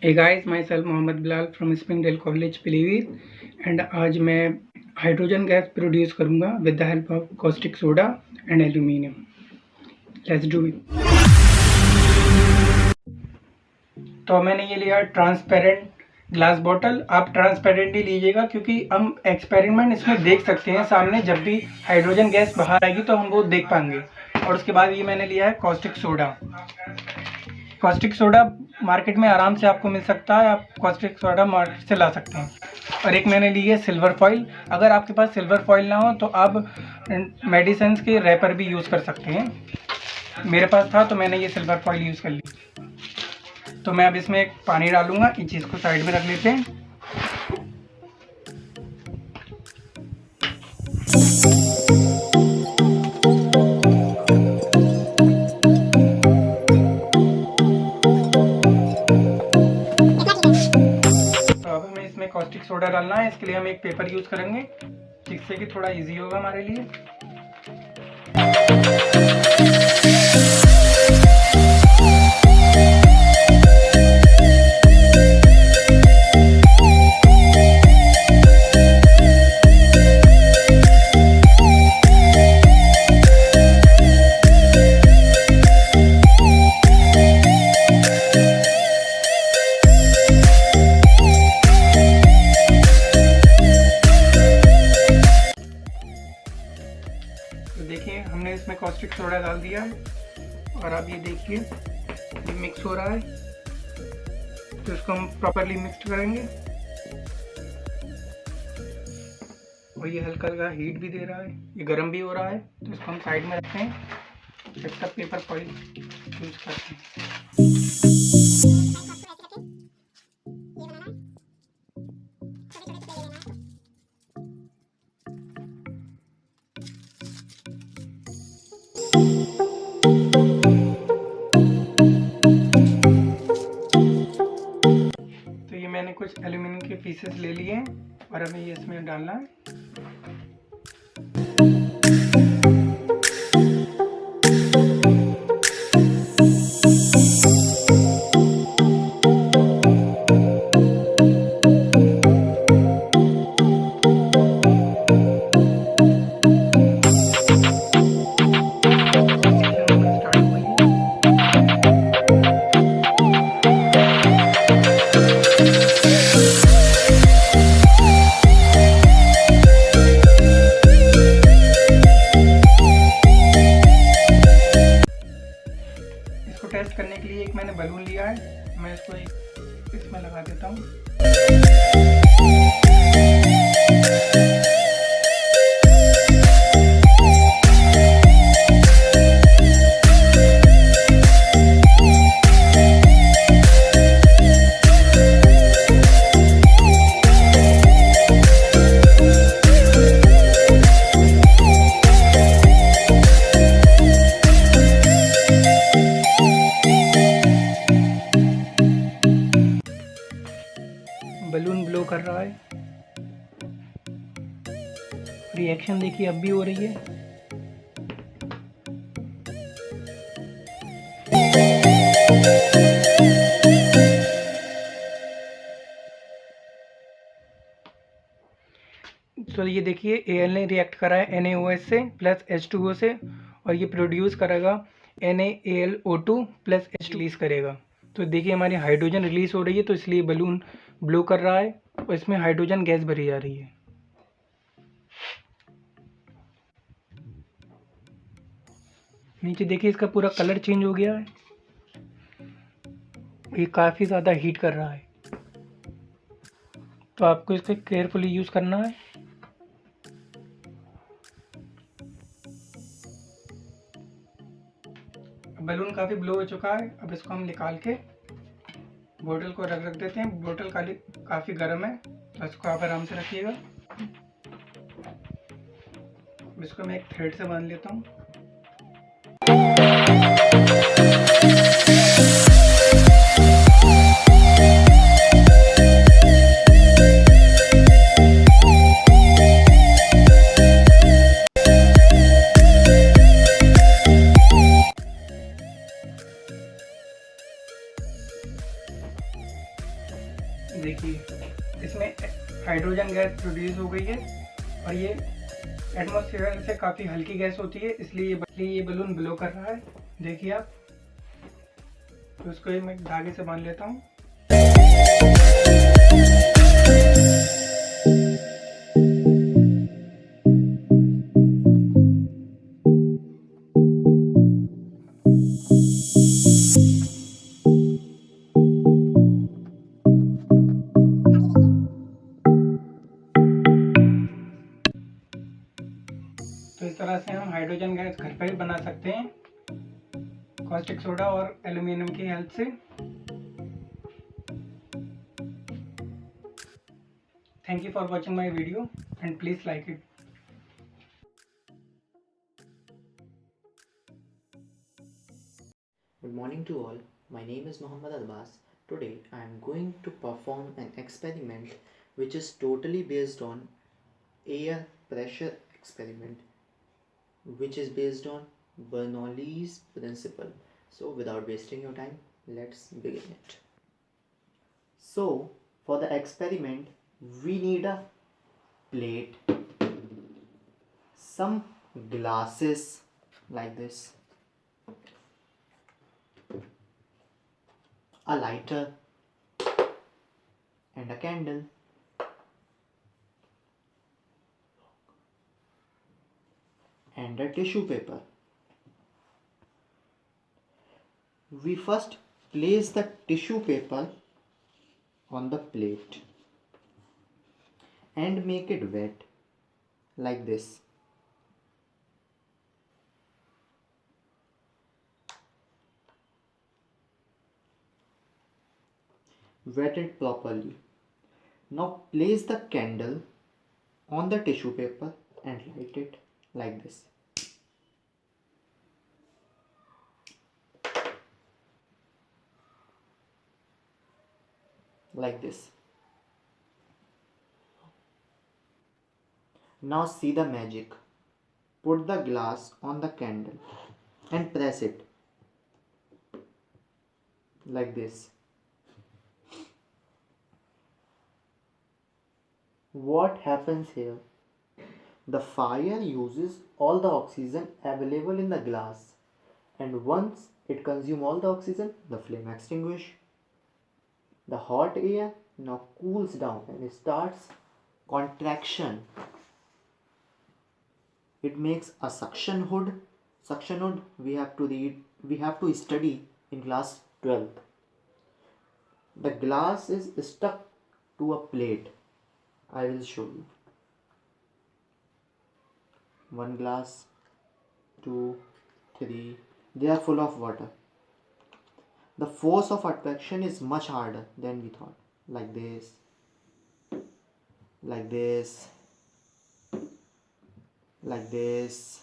Hey guys, myself Mohammad Bilal from Springdale college Pilibhit and आज मैं hydrogen gas produce करूँगा with the help of caustic soda and aluminium. Let's do it. तो मैंने ये लिया ट्रांसपेरेंट ग्लास बॉटल। आप ट्रांसपेरेंट ही लीजिएगा क्योंकि हम एक्सपेरिमेंट इसमें देख सकते हैं सामने। जब भी हाइड्रोजन गैस बाहर आएगी तो हम वो देख पाएंगे। और उसके बाद ये मैंने लिया है caustic soda. Caustic soda market में आराम से आपको मिल सकता है, आप कॉस्टिक सोडा मार्केट से ला सकते हैं। और एक मैंने ली है सिल्वर फॉइल। अगर आपके पास सिल्वर फॉइल ना हो तो आप मेडिसिन के रैपर भी यूज़ कर सकते हैं। मेरे पास था तो मैंने ये सिल्वर फॉइल यूज़ कर ली। तो मैं अब इसमें एक पानी डालूंगा। इस चीज़ को साइड में रख लेते हैं। कॉस्टिक सोडा डालना है, इसके लिए हम एक पेपर यूज करेंगे जिससे कि थोड़ा इजी होगा हमारे लिए। तो देखिए हमने इसमें कॉस्टिक सोडा डाल दिया है और अब ये देखिए ये मिक्स हो रहा है। तो इसको हम प्रॉपरली मिक्स करेंगे और ये हल्का हल्का हीट भी दे रहा है, ये गर्म भी हो रहा है। तो इसको हम साइड में रखते हैं, जब तक पेपर फॉइल यूज करते हैं। मैंने कुछ एल्यूमिनियम के पीसेस ले लिए हैं और हमें ये इसमें डालना है। टेस्ट करने के लिए एक मैंने बलून लिया है, मैं इसको इसमें लगा देता हूँ। बलून ब्लो कर रहा है। रिएक्शन देखिए अब भी हो रही है। तो ये देखिए Al ने रिएक्ट करा है NaOH से प्लस H2O से और ये प्रोड्यूस करेगा NaAlO2 प्लस H रिलीज करेगा। तो देखिए हमारी हाइड्रोजन रिलीज हो रही है, तो इसलिए बलून ब्लो कर रहा है और इसमें हाइड्रोजन गैस भरी जा रही है। नीचे देखिए इसका पूरा कलर चेंज हो गया है, ये काफ़ी ज़्यादा हीट कर रहा है। तो आपको इसको केयरफुली यूज़ करना है। बलून काफ़ी ब्लो हो चुका है, अब इसको हम निकाल के बोतल को रख देते हैं। बोतल काफ़ी गर्म है तो इसको आप आराम से रखिएगा। इसको मैं एक थ्रेड से बांध लेता हूँ। देखिए इसमें हाइड्रोजन गैस प्रोड्यूस हो गई है और ये एटमॉस्फेयर से काफ़ी हल्की गैस होती है, इसलिए ये बलून ब्लो कर रहा है। देखिए आप, तो इसको मैं धागे से बांध लेता हूँ। तो इस तरह से हम हाइड्रोजन गैस घर पर ही बना सकते हैं कॉस्टिक सोडा और एल्यूमिनियम की हेल्प से। Thank you for watching my video and please like it. Good morning to all. My name is Muhammad Abbas. Today I am going to perform an experiment which is totally based on air pressure experiment, which is based on Bernoulli's principle. So without wasting your time, let's begin it. So for the experiment we need a plate, some glasses like this, a lighter and a candle, and a tissue paper. We first place the tissue paper on the plate and make it wet like this. Wet it properly. Now place the candle on the tissue paper and light it like this. Like this. Now see the magic. Put the glass on the candle and press it like this. What happens here? The fire uses all the oxygen available in the glass, and once it consumes all the oxygen, the flame extinguishes. The hot air now cools down and starts contraction. It makes a suction hood. Suction hood we have to study in class 12th. The glass is stuck to a plate. I will show you. One glass, 2, 3. They are full of water. The force of attraction is much harder than we thought. Like this, like this, like this.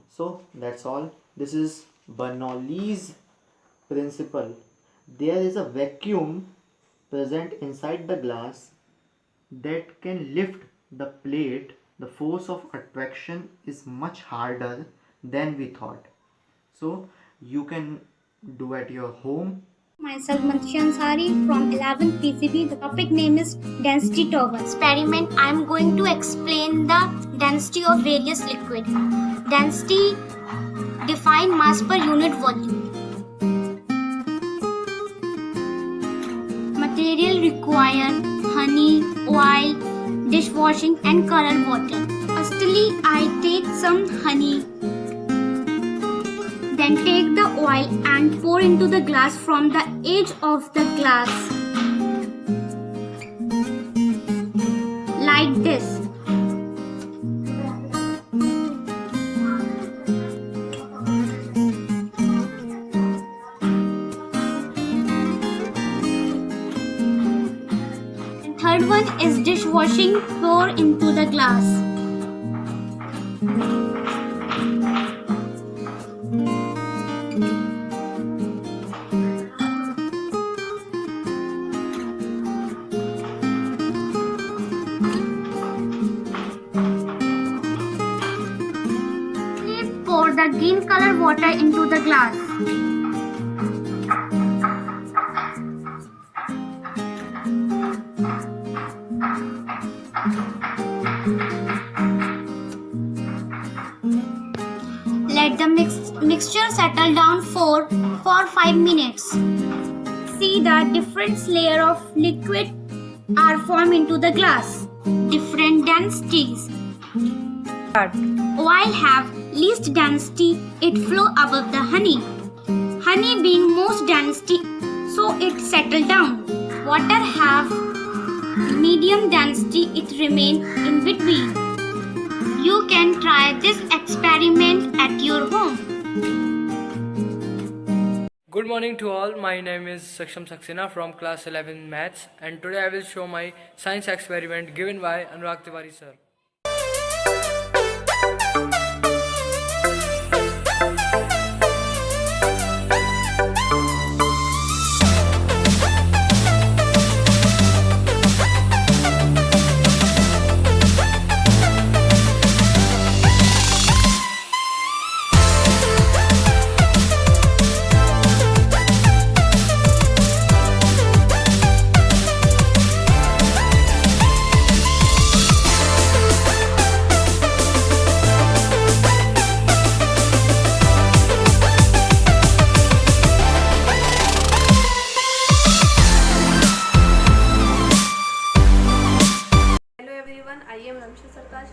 So that's all. This is Bernoulli's principle. There is a vacuum present inside the glass that can lift the plate. The force of attraction is much harder than we thought. So you can do at your home. Myself Mansha Ansari from 11th PCB. The topic name is density turbine. Experiment. I am going to explain the density of various liquid. Density define mass per unit volume. Material required honey, oil, dishwashing and color water. Firstly, I take some honey. Then take the oil and pour into the glass from the edge of the glass. Like this. And third one is dishwashing. Pour into the glass. Pour the green color water into the glass. Let the mixture settle down for 5 minutes. See the different layers of liquid are formed into the glass. Different densities. Oil have least density, it flow above the honey. Honey being most density, so it settle down. Water have medium density, it remain in between. You can try this experiment at your home. Good morning to all. My name is Saksena from class 11 maths, and today I will show my science experiment given by Anurag Tiwari sir.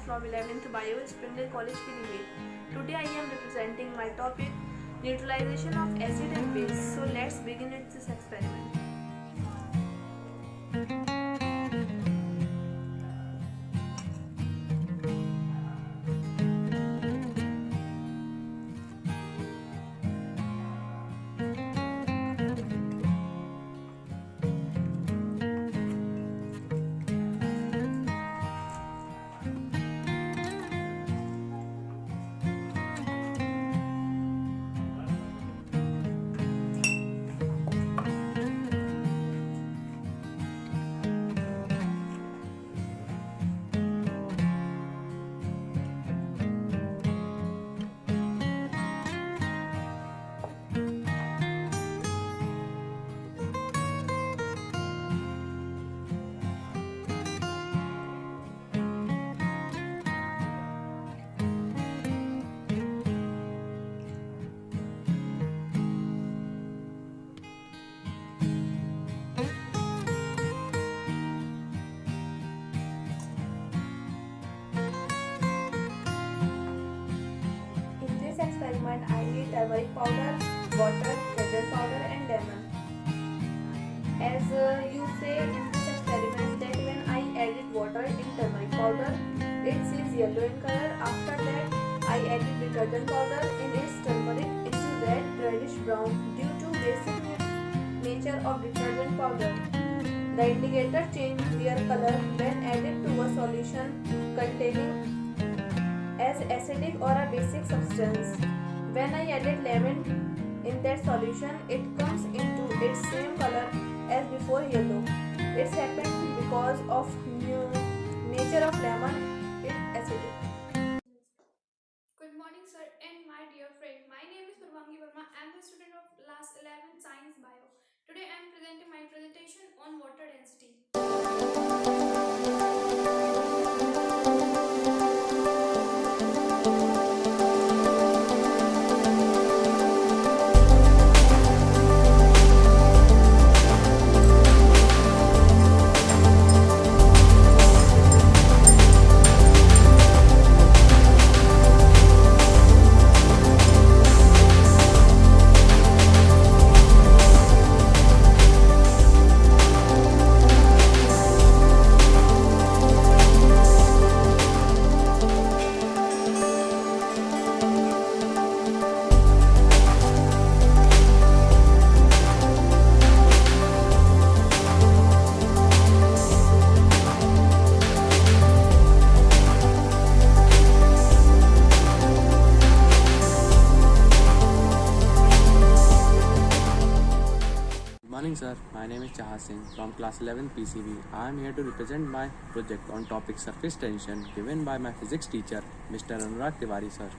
From 11th Bio Springdale College, PHYSICSHALA. Today I am representing my topic neutralization of acid and base. So let's begin with this experiment. I need turmeric powder, water, detergent powder and lemon. As you say in this experiment that when I added water in turmeric powder, it is yellow in color. After that, I added detergent powder in its turmeric, it is red, reddish brown due to basic nature of detergent powder. The indicator changed their color when added to a solution containing as acidic or a basic substance. When I added lemon in that solution, it comes into its same color as before yellow. It's happened because of nature of lemon, it's acidic. Good morning sir and my dear friend. My name is Purvangi Verma. I am the student of class 11 Science Bio. Today I am presenting my presentation on water density. Morning sir, my name is Chaha Singh from class 11 PCB. I am here to represent my project on topic surface tension given by my physics teacher Mr. Anurag Tiwari sir.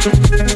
Thank you.